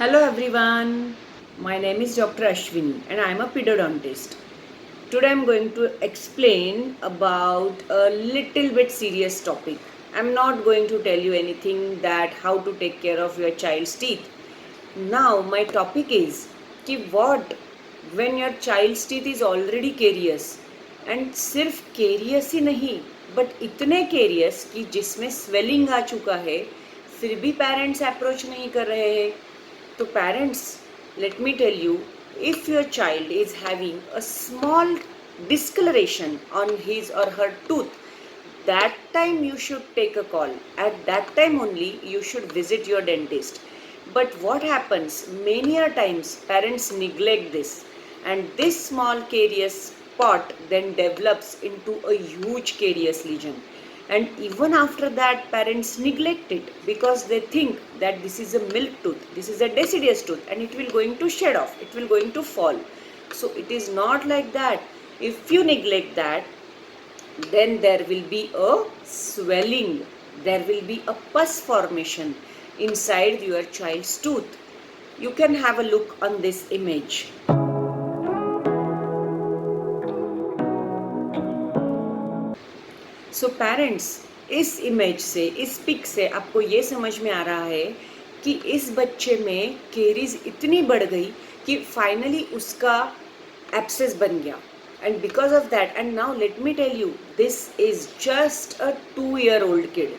Hello everyone, my name is Dr. Ashwini and I am a pedodontist. Today I am going to explain about a little bit serious topic. I am not going to tell you anything that how to take care of your child's teeth. Now my topic is कि what when your child's teeth is already carious and सिर्फ carious ही नहीं but इतने carious कि जिसमें swelling आ चुका है फिर भी parents approach नहीं कर रहे हैं. So parents, let me tell you, if your child is having a small discoloration on his or her tooth, that time you should take a call. At that time only you should visit your dentist. But what happens? Many a times parents neglect this, and this small carious spot then develops into a huge carious lesion, and even after that parents neglect it because they think that this is a milk tooth, this is a deciduous tooth, and it will going to shed off, it will going to fall. So it is not like that. If you neglect that, then there will be a swelling, there will be a pus formation inside your child's tooth. You can have a look on this image. So parents, इस image से, इस pick से आपको ये समझ में आ रहा है कि इस बच्चे में केरीज इतनी बढ़ गई कि फाइनली उसका एब्सेस बन गया. And because of that, and now let me tell you, this is just a 2-year-old kid.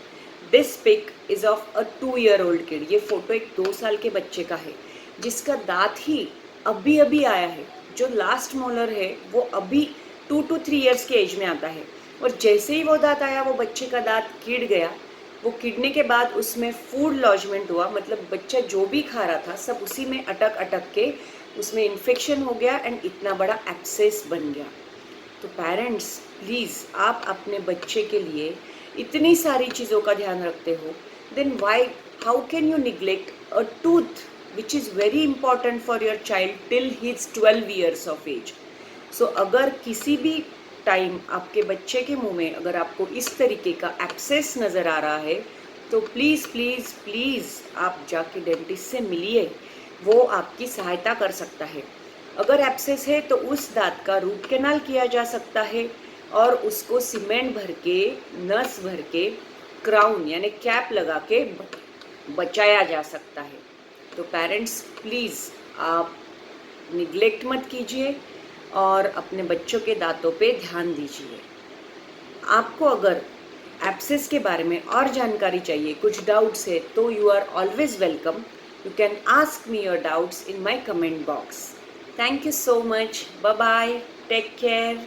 This pic is of a 2-year-old kid. ये फोटो एक 2 साल के बच्चे का है जिसका दांत ही अभी अभी आया है. जो लास्ट मोलर है वो अभी 2 to 3 years के एज में आता है, और जैसे ही वो दांत आया वो बच्चे का दांत किड़ गया. वो किडने के बाद उसमें फूड लॉजमेंट हुआ, मतलब बच्चा जो भी खा रहा था सब उसी में अटक अटक के उसमें इन्फेक्शन हो गया एंड इतना बड़ा एब्सेस बन गया. तो पेरेंट्स प्लीज़, आप अपने बच्चे के लिए इतनी सारी चीज़ों का ध्यान रखते हो, then why how can you neglect a tooth which is very important for your child till he is 12 years of age. So अगर किसी भी टाइम आपके बच्चे के मुंह में अगर आपको इस तरीके का एब्सेस नज़र आ रहा है तो प्लीज़ प्लीज़ प्लीज़ आप जाके डेंटिस्ट से मिलिए, वो आपकी सहायता कर सकता है. अगर एब्सेस है तो उस दांत का रूट कैनाल किया जा सकता है और उसको सीमेंट भर के, नस भर के, क्राउन यानी कैप लगा के बचाया जा सकता है. तो पेरेंट्स प्लीज़ आप निग्लेक्ट मत कीजिए और अपने बच्चों के दांतों पे ध्यान दीजिए. आपको अगर एब्सेस के बारे में और जानकारी चाहिए, कुछ डाउट्स है, तो you are always welcome. You can ask me your doubts in my comment box. Thank you so much. Bye bye. Take care.